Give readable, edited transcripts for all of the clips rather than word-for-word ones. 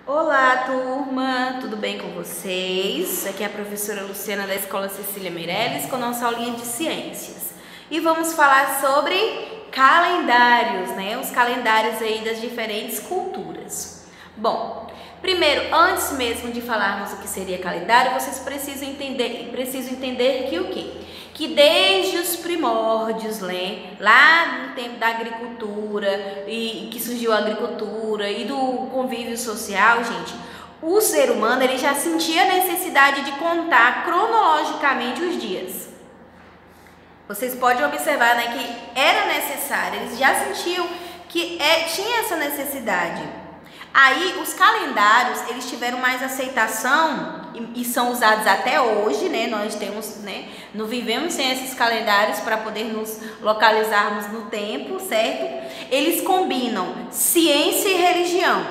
Olá, turma! Tudo bem com vocês? Aqui é a professora Luciana da Escola Cecília Meirelles com nossa aulinha de ciências. E vamos falar sobre calendários, né? Os calendários aí das diferentes culturas. Bom, primeiro, antes mesmo de falarmos o que seria calendário, vocês precisam entender que o quê? Que desde os primórdios, né, lá no tempo da agricultura, e que surgiu a agricultura e do convívio social, gente, o ser humano ele já sentia a necessidade de contar cronologicamente os dias. Vocês podem observar, né, que era necessário, eles já sentiam que tinha essa necessidade. Aí os calendários eles tiveram mais aceitação e são usados até hoje, né? Nós temos, né? Não vivemos sem esses calendários para poder nos localizarmos no tempo, certo? Eles combinam ciência e religião,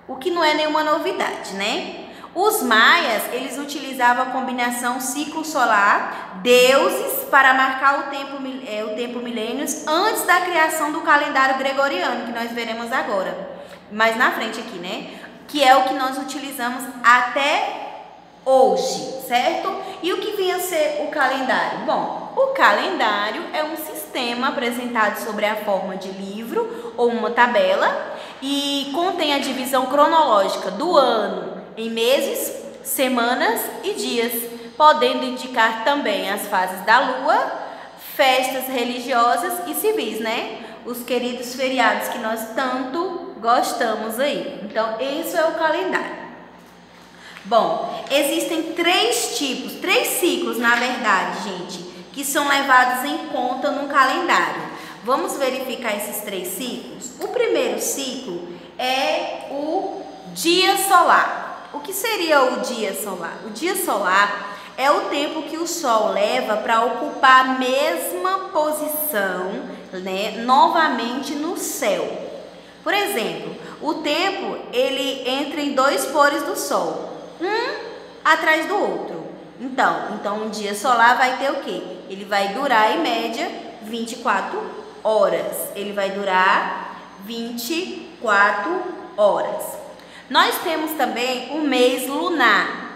o que não é nenhuma novidade, né? Os maias, eles utilizavam a combinação ciclo solar, deuses, para marcar o tempo milênios antes da criação do calendário gregoriano, que nós veremos agora. Mais na frente aqui, né? Que é o que nós utilizamos até hoje, certo? E o que vinha a ser o calendário? Bom, o calendário é um sistema apresentado sobre a forma de livro ou uma tabela e contém a divisão cronológica do ano em meses, semanas e dias, podendo indicar também as fases da lua, festas religiosas e civis, né? Os queridos feriados que nós tanto gostamos aí. Então, isso é o calendário. Bom, existem três ciclos, na verdade, gente, que são levados em conta no calendário. Vamos verificar esses três ciclos? O primeiro ciclo é o dia solar. O que seria o dia solar? O dia solar é o tempo que o Sol leva para ocupar a mesma posição, né, novamente no céu. Por exemplo, o tempo ele entra em dois pores do Sol, um atrás do outro. Então um dia solar vai ter o quê? Ele vai durar em média 24 horas. Ele vai durar 24 horas. Nós temos também o mês lunar.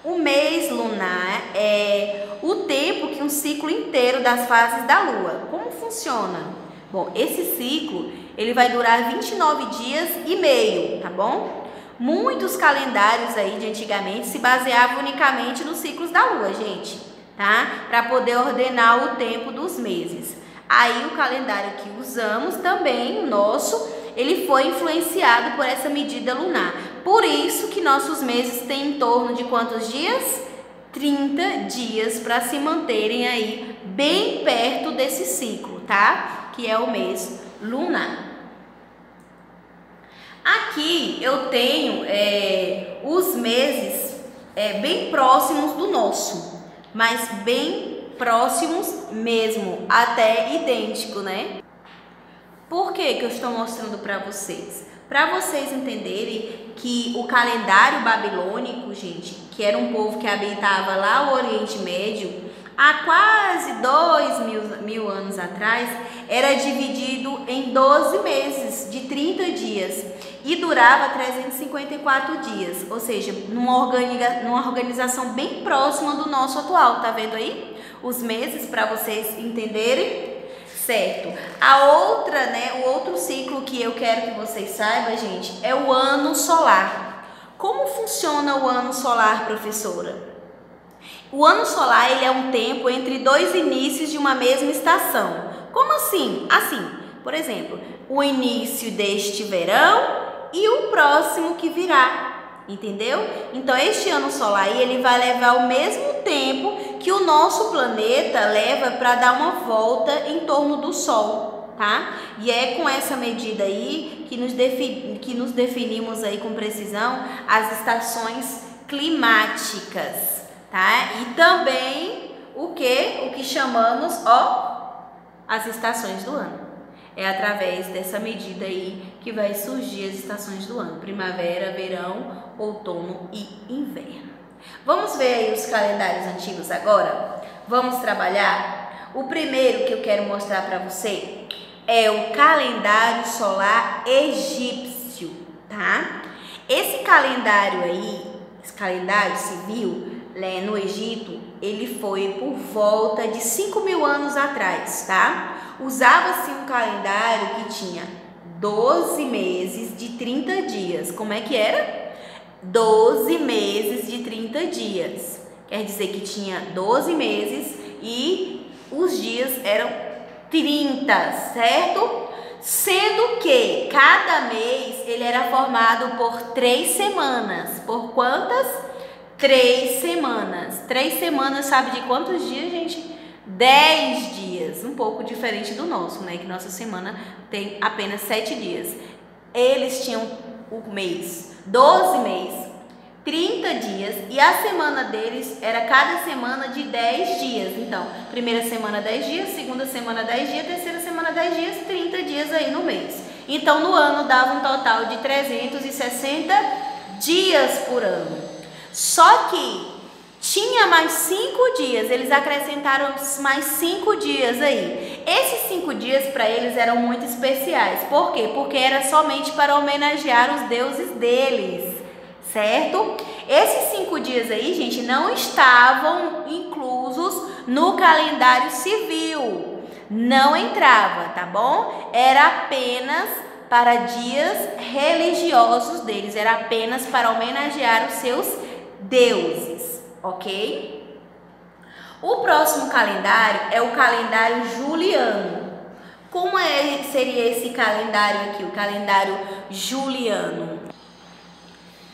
O mês lunar é o tempo que um ciclo inteiro das fases da Lua. Como funciona? Bom, esse ciclo ele vai durar 29 dias e meio, tá bom? Muitos calendários aí de antigamente se baseavam unicamente nos ciclos da Lua, gente, tá? Para poder ordenar o tempo dos meses. Aí o calendário que usamos também, o nosso, ele foi influenciado por essa medida lunar. Por isso que nossos meses têm em torno de quantos dias? 30 dias para se manterem aí bem perto desse ciclo, tá? Que é o mês lunar. Aqui eu tenho os meses bem próximos do nosso, mas bem próximos mesmo, até idêntico, né? Por que eu estou mostrando para vocês? Para vocês entenderem que o calendário babilônico, gente, que era um povo que habitava lá o Oriente Médio, há quase 2.000 anos atrás, era dividido em 12 meses de 30 dias e durava 354 dias, ou seja, numa organização bem próxima do nosso atual, tá vendo aí? Os meses para vocês entenderem, certo? A outra, né, o outro ciclo que eu quero que vocês saibam, gente, é o ano solar. Como funciona o ano solar, professora? O ano solar ele é um tempo entre dois inícios de uma mesma estação. Como assim? Assim, por exemplo, o início deste verão e o próximo que virá, entendeu? Então este ano solar aí, ele vai levar o mesmo tempo que o nosso planeta leva para dar uma volta em torno do Sol, tá? E é com essa medida aí que nos definimos aí com precisão as estações climáticas, tá? E também o que chamamos, as estações do ano. É através dessa medida aí que vai surgir as estações do ano: primavera, verão, outono e inverno. Vamos ver aí os calendários antigos agora? Vamos trabalhar? O primeiro que eu quero mostrar para você é o calendário solar egípcio, tá? Esse calendário aí, esse calendário civil, né, no Egito, ele foi por volta de 5.000 anos atrás, tá? Usava-se um calendário que tinha 12 meses de 30 dias. Como é que era? 12 meses de 30 dias. Quer dizer que tinha 12 meses e os dias eram 30, certo? Sendo que cada mês ele era formado por 3 semanas. Por quantas? 3 semanas. 3 semanas, sabe de quantos dias, gente? 10 dias. Um pouco diferente do nosso, né? Que nossa semana tem apenas 7 dias. Eles tinham o mês, 12 meses, 30 dias, e a semana deles era cada semana de 10 dias. Então, primeira semana 10 dias, segunda semana 10 dias, terceira semana 10 dias, 30 dias aí no mês. Então, no ano dava um total de 360 dias por ano. Só que tinha mais 5 dias, eles acrescentaram mais 5 dias aí. Esses 5 dias para eles eram muito especiais. Por quê? Porque era somente para homenagear os deuses deles, certo? Esses 5 dias aí, gente, não estavam inclusos no calendário civil. Não entrava, tá bom? Era apenas para dias religiosos deles, era apenas para homenagear os seus deuses, ok? O próximo calendário é o calendário juliano. Como seria esse calendário aqui, o calendário juliano?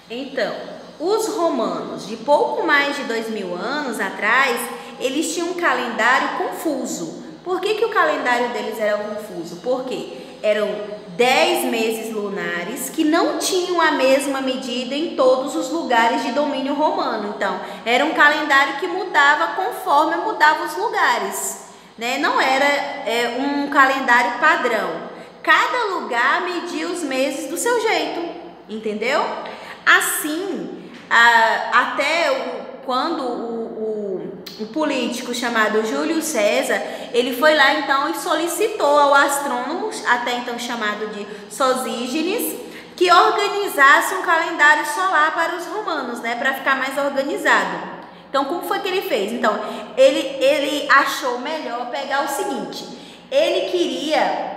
Então, os romanos, de pouco mais de 2.000 anos atrás, eles tinham um calendário confuso. Por que o calendário deles era confuso? Porque eram 10 meses lunares que não tinham a mesma medida em todos os lugares de domínio romano. Então, era um calendário que mudava conforme mudava os lugares, né? Não era um calendário padrão. Cada lugar media os meses do seu jeito, entendeu? Assim, quando o político chamado Júlio César, ele foi lá então e solicitou ao astrônomo, até então chamado de Sosígenes, que organizasse um calendário solar para os romanos, né, para ficar mais organizado. Então, como foi que ele fez? Então, ele achou melhor pegar o seguinte: ele queria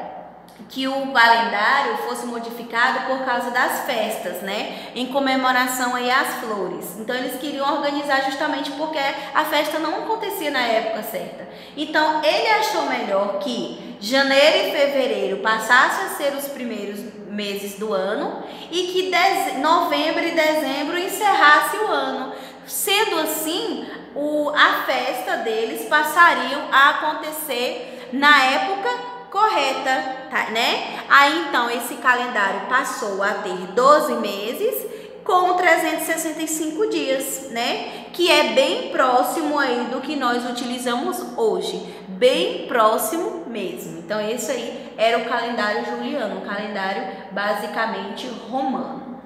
que o calendário fosse modificado por causa das festas, né? Em comemoração aí às flores. Então, eles queriam organizar justamente porque a festa não acontecia na época certa. Então, ele achou melhor que janeiro e fevereiro passassem a ser os primeiros meses do ano e que novembro e dezembro encerrasse o ano. Sendo assim, a festa deles passariam a acontecer na época correta, tá, né? Aí então esse calendário passou a ter 12 meses com 365 dias, né? Que é bem próximo aí do que nós utilizamos hoje, bem próximo mesmo. Então esse aí era o calendário juliano, um calendário basicamente romano.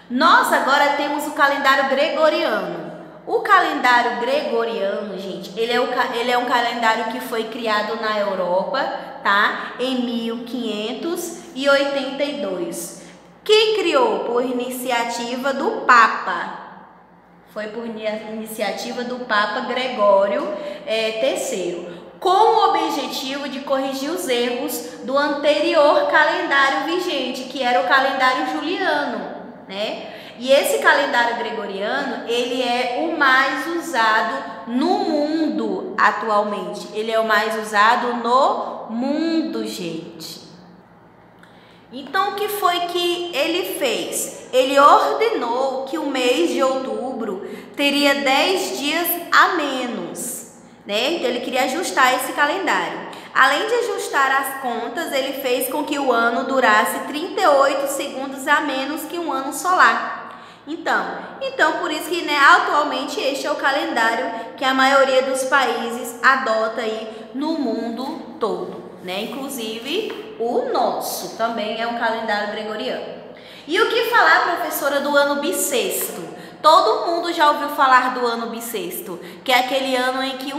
Nós agora temos o calendário gregoriano. O calendário gregoriano, gente, ele é um calendário que foi criado na Europa, tá? Em 1582. Quem criou? Por iniciativa do Papa. Foi por iniciativa do Papa Gregório III, com o objetivo de corrigir os erros do anterior calendário vigente, que era o calendário juliano, né? E esse calendário gregoriano, ele é o mais usado no mundo atualmente. Ele é o mais usado no mundo, gente. Então, o que foi que ele fez? Ele ordenou que o mês de outubro teria 10 dias a menos, né? Então, ele queria ajustar esse calendário. Além de ajustar as contas, ele fez com que o ano durasse 38 segundos a menos que um ano solar. Então por isso que, né, atualmente este é o calendário que a maioria dos países adota aí no mundo todo, né? Inclusive o nosso também é um calendário gregoriano. E o que falar, professora, do ano bissexto? Todo mundo já ouviu falar do ano bissexto, que é aquele ano em que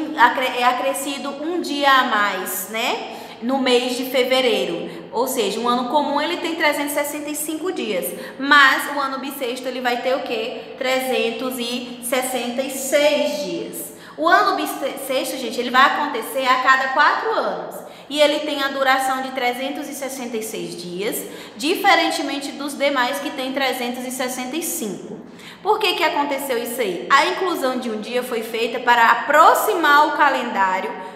é acrescido um dia a mais, né? No mês de fevereiro. Ou seja, um ano comum ele tem 365 dias, mas o ano bissexto ele vai ter o quê? 366 dias. O ano bissexto, gente, ele vai acontecer a cada 4 anos. E ele tem a duração de 366 dias, diferentemente dos demais que tem 365. Por que aconteceu isso aí? A inclusão de um dia foi feita para aproximar o calendário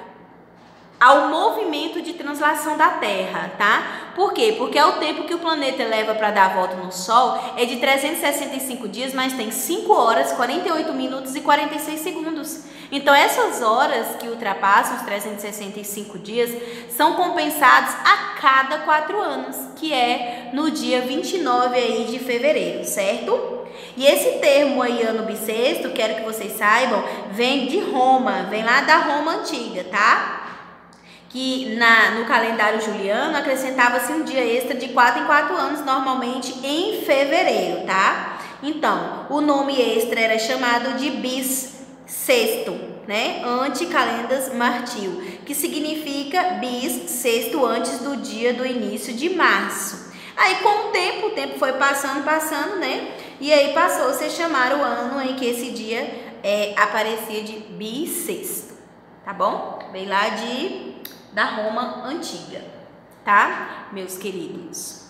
ao movimento de translação da Terra, tá? Por quê? Porque é o tempo que o planeta leva para dar a volta no Sol é de 365 dias, mas tem 5 horas, 48 minutos e 46 segundos. Então, essas horas que ultrapassam os 365 dias são compensadas a cada 4 anos, que é no dia 29 aí de fevereiro, certo? E esse termo aí, ano bissexto, quero que vocês saibam, vem de Roma, vem lá da Roma antiga, tá? Que no calendário juliano acrescentava-se um dia extra de 4 em 4 anos, normalmente em fevereiro, tá? Então, o nome extra era chamado de bissexto, né? Antecalendas martil, que significa bissexto, antes do dia do início de março. Aí, com o tempo foi passando, né? E aí passou a se chamar o ano em que esse dia aparecia de bissexto, tá bom? Vem lá da Roma antiga, tá, meus queridos?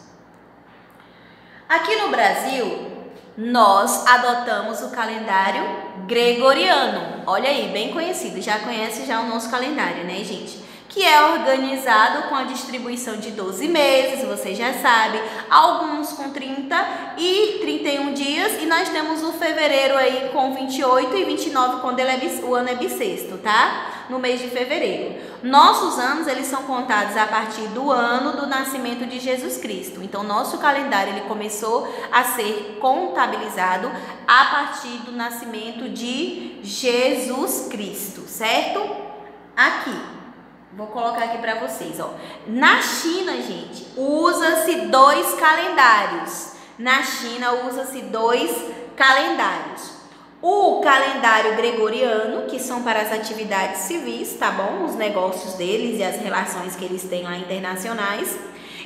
Aqui no Brasil, nós adotamos o calendário gregoriano. Olha aí, bem conhecido, já conhece já o nosso calendário, né, gente? Que é organizado com a distribuição de 12 meses, vocês já sabem, alguns com 30 e 31 dias, e nós temos o fevereiro aí com 28 e 29 quando o ano é bissexto, tá? No mês de fevereiro. Nossos anos, eles são contados a partir do ano do nascimento de Jesus Cristo. Então, nosso calendário, ele começou a ser contabilizado a partir do nascimento de Jesus Cristo, certo? Aqui. Vou colocar aqui para vocês, ó. Na China, gente, usa-se 2 calendários. Na China, usa-se 2 calendários. O calendário gregoriano, que são para as atividades civis, tá bom? Os negócios deles e as relações que eles têm lá internacionais.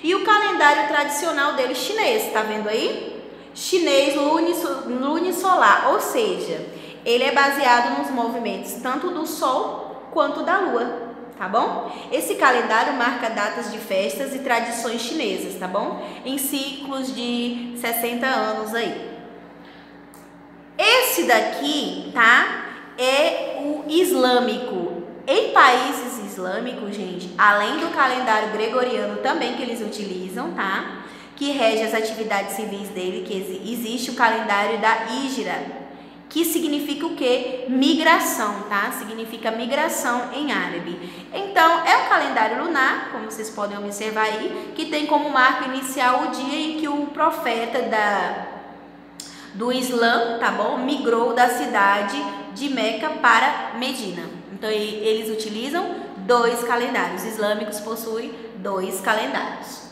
E o calendário tradicional deles, chinês, tá vendo aí? Chinês lunisolar, ou seja, ele é baseado nos movimentos tanto do Sol quanto da Lua. Tá bom? Esse calendário marca datas de festas e tradições chinesas, tá bom? Em ciclos de 60 anos aí. Esse daqui, tá? É o islâmico. Em países islâmicos, gente, além do calendário gregoriano também que eles utilizam, tá? Que rege as atividades civis dele, que existe o calendário da Hijra, que significa o quê? Migração, tá? Significa migração em árabe. Então, é um calendário lunar, como vocês podem observar aí, que tem como marco inicial o dia em que o profeta do Islã, tá bom? Migrou da cidade de Meca para Medina. Então, eles utilizam 2 calendários. Os islâmicos possuem 2 calendários.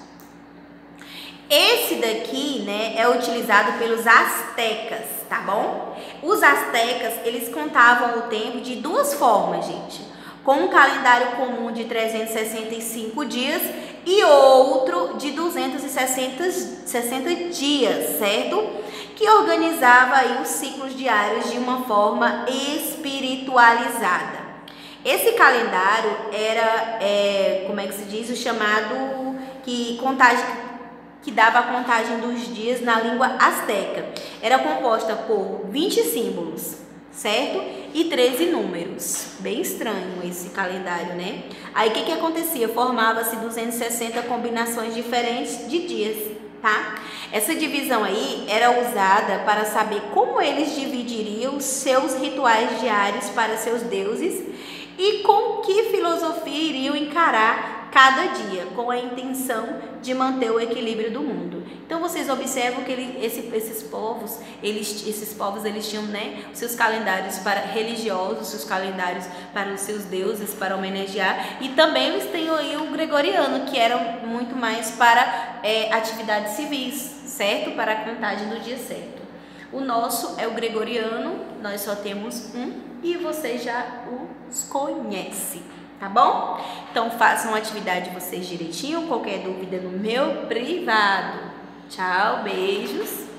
Esse daqui, né, é utilizado pelos astecas, tá bom? Os astecas, eles contavam o tempo de 2 formas, gente. Com um calendário comum de 365 dias e outro de 260 dias, certo? Que organizava aí os ciclos diários de uma forma espiritualizada. Esse calendário era, como é que se diz, o chamado que dava a contagem dos dias na língua asteca. Era composta por 20 símbolos, certo? E 13 números. Bem estranho esse calendário, né? Aí o que acontecia? Formava-se 260 combinações diferentes de dias, tá? Essa divisão aí era usada para saber como eles dividiriam seus rituais diários para seus deuses e com que filosofia iriam encarar cada dia, com a intenção de manter o equilíbrio do mundo. Então vocês observam que esses povos eles tinham, né, os seus calendários religiosos, seus calendários para os seus deuses, para homenagear, e também eles têm aí o gregoriano, que era muito mais para atividades civis, certo? Para a contagem do dia certo. O nosso é o gregoriano, nós só temos um e você já os conhece, tá bom? Então façam a atividade de vocês direitinho, qualquer dúvida no meu privado. Tchau, beijos.